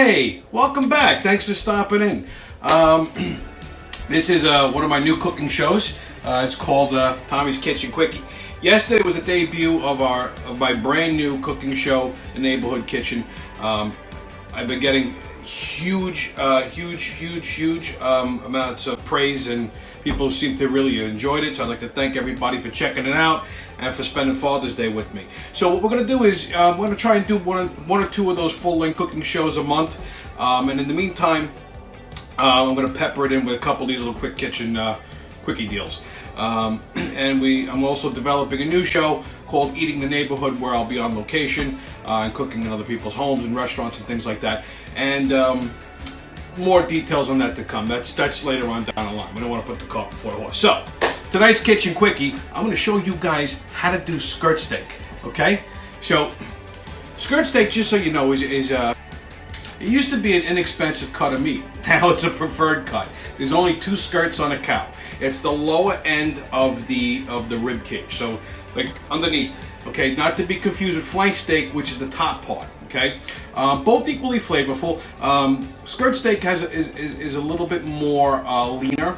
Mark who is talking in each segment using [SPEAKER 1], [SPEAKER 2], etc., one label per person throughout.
[SPEAKER 1] Hey, welcome back. Thanks for stopping in. This is one of my new cooking shows. It's called Tommy's Kitchen Quickie. Yesterday was the debut of my brand new cooking show, The Neighborhood Kitchen. I've been getting huge amounts of praise, and people seem to really enjoyed it. So I'd like to thank everybody for checking it out and for spending Father's Day with me. So what we're going to do is we're going to try and do one or two of those full-length cooking shows a month. And in the meantime, I'm going to pepper it in with a couple of these little quick kitchen quickie deals. And I'm also developing a new show called Eating the Neighborhood, where I'll be on location and cooking in other people's homes and restaurants and things like that. And more details on that to come. That's later on down the line. We don't want to put the cart before the horse. So tonight's Kitchen Quickie, I'm going to show you guys how to do skirt steak. Okay? So skirt steak, just so you know, is it used to be an inexpensive cut of meat. Now it's a preferred cut. There's only two skirts on a cow. It's the lower end of the rib cage. So like underneath. Okay, not to be confused with flank steak, which is the top part. Okay, both equally flavorful. Skirt steak is a little bit more leaner.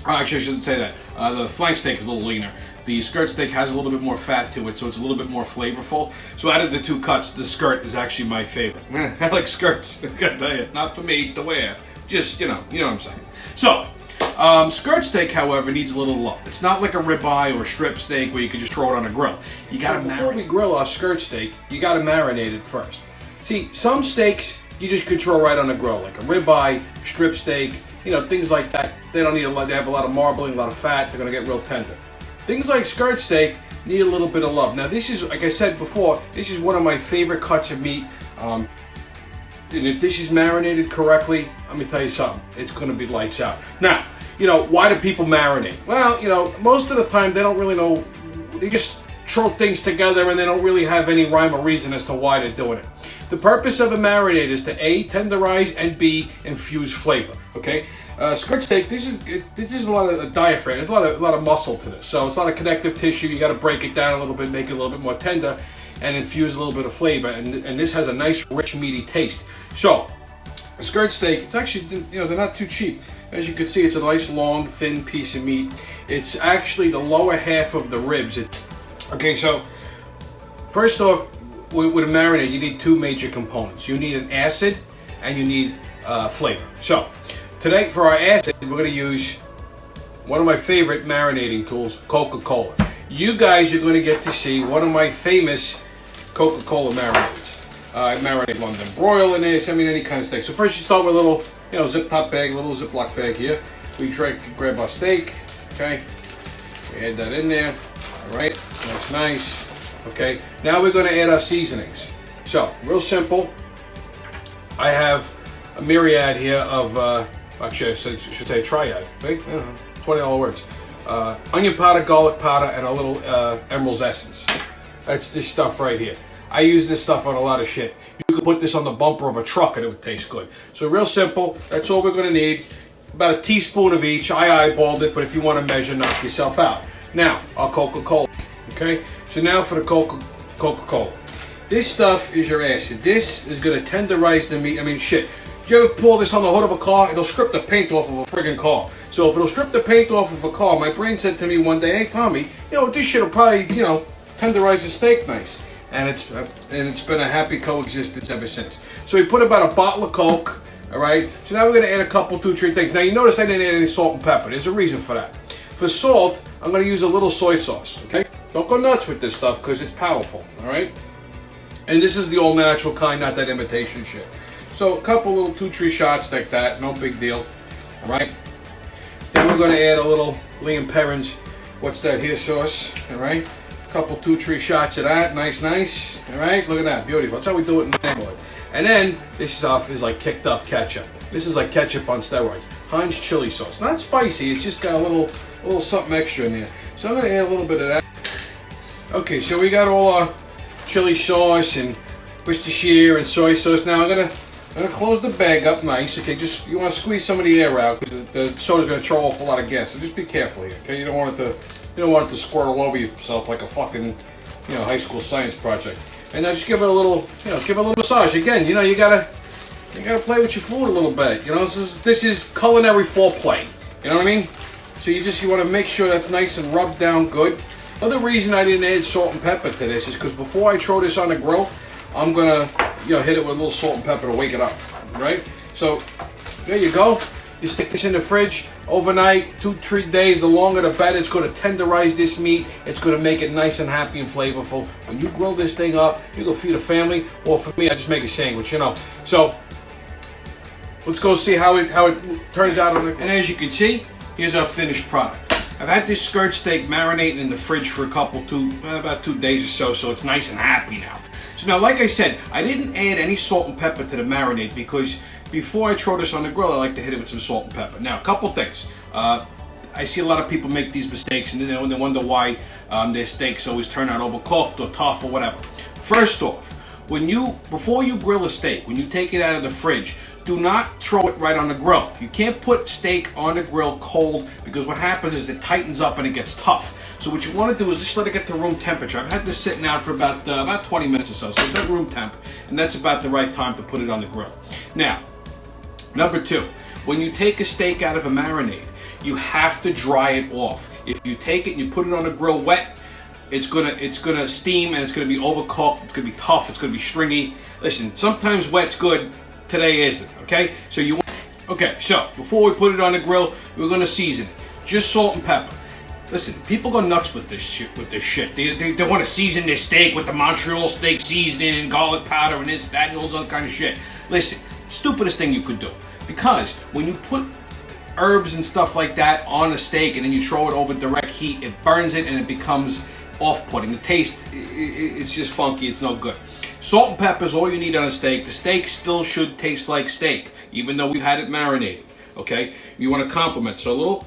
[SPEAKER 1] Actually, I shouldn't say that. The flank steak is a little leaner. The skirt steak has a little bit more fat to it, so it's a little bit more flavorful. So out of the two cuts, the skirt is actually my favorite. I like skirts, I gotta tell you. Not for me to wear. Just, you know what I'm saying. So, skirt steak, however, needs a little love. It's not like a ribeye or a strip steak where you can just throw it on a grill. You gotta marinate. Before we grill our skirt steak, you gotta marinate it first. See, some steaks you just can throw right on the grill, like a ribeye, strip steak, things like that. They don't need a lot. They have a lot of marbling, a lot of fat. They're gonna get real tender. Things like skirt steak need a little bit of love. Now, this is, like I said before, this is one of my favorite cuts of meat. And if this is marinated correctly, let me tell you something. It's going to be lights out. Now, why do people marinate? Well, most of the time they don't really know. They just throw things together and they don't really have any rhyme or reason as to why they're doing it. The purpose of a marinade is to A, tenderize, and B, infuse flavor. Okay. Skirt steak. This is a lot of diaphragm. There's a lot of muscle to this, so it's a lot of connective tissue. You got to break it down a little bit, make it a little bit more tender, and infuse a little bit of flavor. And this has a nice, rich, meaty taste. So, a skirt steak. It's actually they're not too cheap. As you can see, it's a nice, long, thin piece of meat. It's actually the lower half of the ribs. Okay. So, first off, with a marinade, you need two major components. You need an acid, and you need flavor. So, today, for our acid, we're going to use one of my favorite marinating tools, Coca-Cola. You guys are going to get to see one of my famous Coca-Cola marinades. I marinate London broil in this, any kind of steak. So first you start with a little, zip top bag, a little Ziploc bag here. We grab our steak, okay? We add that in there, all right? That's nice, okay? Now we're going to add our seasonings. So, real simple. I have a myriad here of... actually, I should say a triad, right? $20 words. Onion powder, garlic powder, and a little Emerald's essence. That's this stuff right here. I use this stuff on a lot of shit. You could put this on the bumper of a truck and it would taste good. So real simple. That's all we're going to need. About a teaspoon of each. I eyeballed it, but if you want to measure, knock yourself out. Now, our Coca-Cola. Okay? So now for the Coca-Cola. This stuff is your acid. This is going to tenderize the meat. Shit. If you ever pull this on the hood of a car, it'll strip the paint off of a friggin' car. So if it'll strip the paint off of a car, my brain said to me one day, hey Tommy, this shit'll probably, tenderize the steak nice. And it's been a happy coexistence ever since. So we put about a bottle of Coke, all right? So now we're gonna add a couple, 2-3 things. Now you notice I didn't add any salt and pepper. There's a reason for that. For salt, I'm gonna use a little soy sauce, okay? Don't go nuts with this stuff because it's powerful, all right? And this is the all natural kind, not that imitation shit. So a couple little 2-3 shots like that, no big deal, all right? Then we're going to add a little Liam Perrin's, what's that here sauce, all right? A couple 2-3 shots of that, nice, all right? Look at that, beautiful. That's how we do it in the neighborhood. And then this stuff is like kicked up ketchup. This is like ketchup on steroids. Heinz chili sauce, not spicy. It's just got a little something extra in there. So I'm going to add a little bit of that. Okay, so we got all our chili sauce and Worcestershire and soy sauce. Now I'm gonna close the bag up nice. Okay, just you want to squeeze some of the air out because the soda's gonna throw off a lot of gas. So just be careful here. Okay, you don't want it to squirt all over yourself like a fucking high school science project. And now just give it a little massage. Again, you gotta You gotta play with your food a little bit. You know, this is culinary foreplay. You know what I mean? So you want to make sure that's nice and rubbed down good. Another reason I didn't add salt and pepper to this is because before I throw this on the grill, I'm gonna hit it with a little salt and pepper to wake it up. Right? So there you go. You stick this in the fridge overnight, 2-3 days. The longer the better. It's going to tenderize this meat. It's going to make it nice and happy and flavorful. When you grill this thing up, you go feed a family. Or for me, I just make a sandwich. You know. So let's go see how it turns out. And as you can see, here's our finished product. I've had this skirt steak marinating in the fridge for about 2 days or so, so it's nice and happy now. So now, like I said, I didn't add any salt and pepper to the marinade because before I throw this on the grill, I like to hit it with some salt and pepper. Now, a couple things. I see a lot of people make these mistakes and then they wonder why their steaks always turn out overcooked or tough or whatever. First off, before you grill a steak, when you take it out of the fridge, do not throw it right on the grill. You can't put steak on the grill cold because what happens is it tightens up and it gets tough. So what you want to do is just let it get to room temperature. I've had this sitting out for about 20 minutes or so it's at room temp, and that's about the right time to put it on the grill. Now, number 2, when you take a steak out of a marinade, you have to dry it off. If you take it and you put it on the grill wet, it's gonna steam and it's gonna be overcooked. It's gonna be tough. It's gonna be stringy. Listen, sometimes wet's good. Today isn't. Okay, so before we put it on the grill, we're gonna season it. Just salt and pepper. Listen, people go nuts with this shit. They want to season their steak with the Montreal steak seasoning and garlic powder and this, that, and all that kind of shit. Listen, stupidest thing you could do. Because when you put herbs and stuff like that on a steak and then you throw it over direct heat, it burns it and it becomes off-putting. The taste, it's just funky. It's no good. Salt and pepper is all you need on a steak. The steak still should taste like steak, even though we've had it marinated. Okay? You want to compliment. So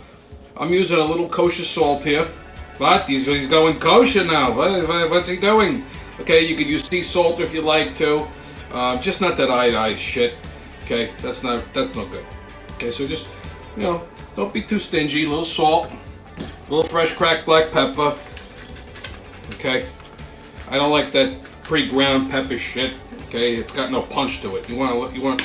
[SPEAKER 1] I'm using a little kosher salt here. What? He's going kosher now. What's he doing? Okay, you could use sea salt if you like to. Just not that iodized shit. Okay, that's no good. Okay, so just, don't be too stingy. A little salt, a little fresh cracked black pepper. Okay, I don't like that pre-ground pepper shit. Okay, it's got no punch to it. You want.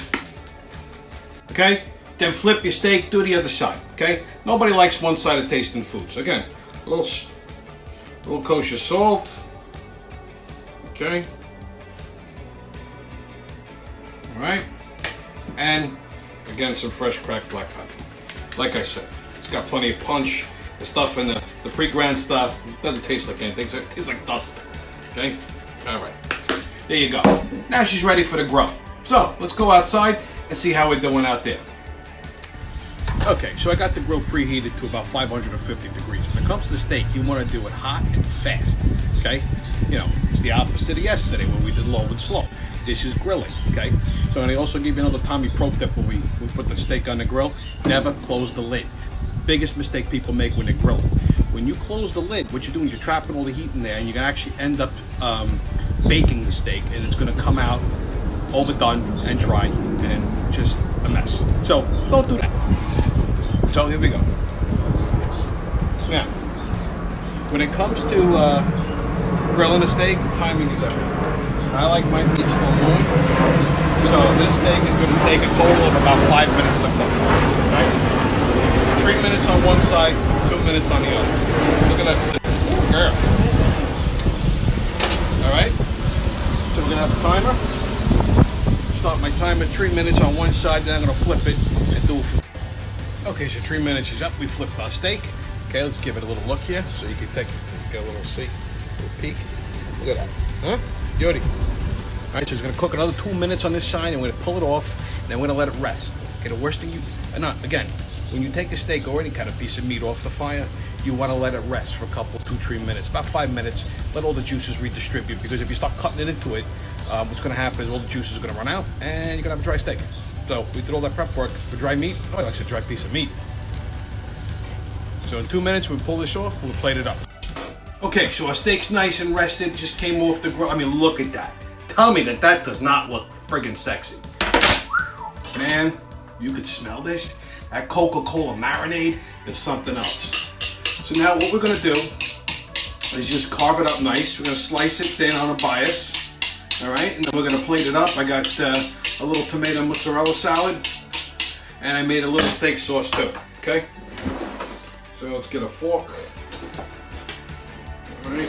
[SPEAKER 1] Okay, then flip your steak. Do the other side. Okay, nobody likes one-sided tasting foods. Again, a little kosher salt. Okay. All right, and again some fresh cracked black pepper. Like I said, it's got plenty of punch. The stuff in the pre-ground stuff doesn't taste like anything. It tastes like dust. Okay? Alright. There you go. Now she's ready for the grill. So, let's go outside and see how we're doing out there. Okay, so I got the grill preheated to about 550 degrees. When it comes to steak, you want to do it hot and fast. Okay? It's the opposite of yesterday when we did low and slow. This is grilling. Okay? So, I'm going to also give you another Tommy pro tip when we put the steak on the grill. Never close the lid. Biggest mistake people make when they're grilling. When you close the lid, what you're doing is you're trapping all the heat in there, and you can actually end up baking the steak, and it's going to come out overdone and dry and just a mess. So don't do that. So here we go. Now, when it comes to grilling a steak, timing is everything. I like my meat slow moving, so this steak is going to take a total of about 5 minutes to cook. Right? 3 minutes on one side, 2 minutes on the other. Look at that girl. Alright, so we're going to have a timer. Start my timer 3 minutes on one side, then I'm going to flip it and do it. Okay, so 3 minutes is up. We flipped our steak. Okay, let's give it a little look here so you can get a little peek. Look at that. Huh? Beauty. Alright, so it's going to cook another 2 minutes on this side, and we're going to pull it off, and then we're going to let it rest. Okay, the worst thing when you take a steak or any kind of piece of meat off the fire, you want to let it rest for a couple, 2-3 minutes, about 5 minutes. Let all the juices redistribute, because if you start cutting it into it, what's going to happen is all the juices are going to run out, and you're going to have a dry steak. So we did all that prep work for dry meat. Oh, I like a dry piece of meat. So in 2 minutes, we pull this off, we'll plate it up. Okay, so our steak's nice and rested, just came off the grill. I mean, look at that. Tell me that does not look friggin' sexy. Man, you could smell this. That Coca-Cola marinade is something else. So now what we're going to do is just carve it up nice. We're going to slice it thin on a bias. All right, and then we're gonna plate it up. I got a little tomato mozzarella salad, and I made a little steak sauce too. Okay, so let's get a fork. All right,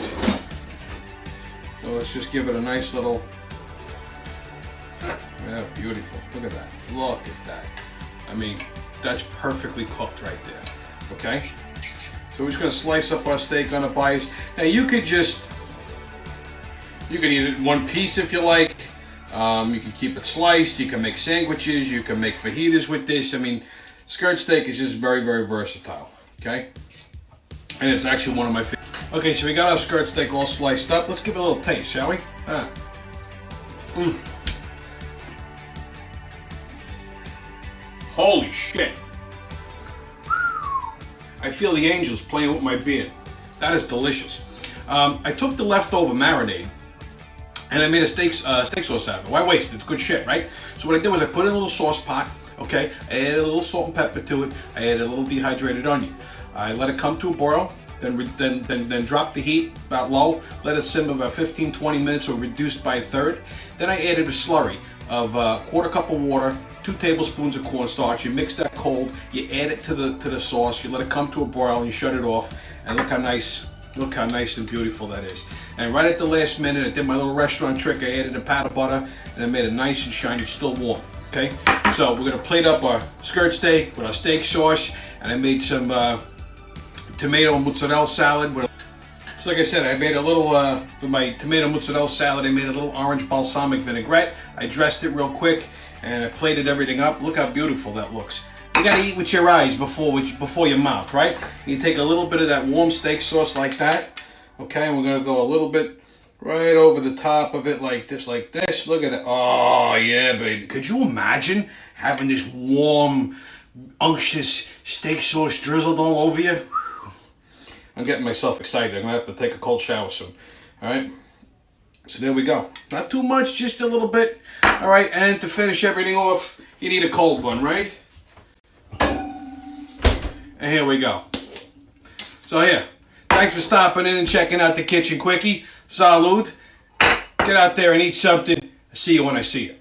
[SPEAKER 1] so let's just give it a nice little. Yeah, beautiful. Look at that. Look at that. I mean, that's perfectly cooked right there. Okay, so we're just gonna slice up our steak on a bias. Now you could eat it in one piece if you like. You can keep it sliced. You can make sandwiches. You can make fajitas with this. I mean, skirt steak is just very, very versatile. Okay, and it's actually one of my favorites. Okay, so we got our skirt steak all sliced up. Let's give it a little taste, shall we? Holy shit! I feel the angels playing with my beard. That is delicious. I took the leftover marinade and I made a steak sauce out of it. Why waste it? It's good shit, right? So what I did was I put it in a little sauce pot. Okay, I added a little salt and pepper to it. I added a little dehydrated onion. I let it come to a boil. Then drop the heat about low. Let it simmer about 15-20 minutes, or reduced by a third. Then I added a slurry of quarter cup of water. 2 tablespoons of cornstarch. You mix that cold. You add it to the sauce. You let it come to a boil and you shut it off. And look how nice and beautiful that is. And right at the last minute, I did my little restaurant trick. I added a pat of butter and I made it nice and shiny, still warm. Okay. So we're gonna plate up our skirt steak with our steak sauce, and I made some tomato and mozzarella salad. So like I said, I made a little for my tomato mozzarella salad. I made a little orange balsamic vinaigrette. I dressed it real quick. And I plated everything up. Look how beautiful that looks. You gotta eat with your eyes before your mouth, right? You take a little bit of that warm steak sauce like that. Okay, and we're gonna go a little bit right over the top of it like this, like this. Look at it. Oh yeah, baby. Could you imagine having this warm, unctuous steak sauce drizzled all over you? I'm getting myself excited. I'm gonna have to take a cold shower soon. All right. So there we go. Not too much, just a little bit. All right, and to finish everything off, you need a cold one, right? And here we go. So yeah, thanks for stopping in and checking out the Kitchen Quickie. Salud. Get out there and eat something. See you when I see you.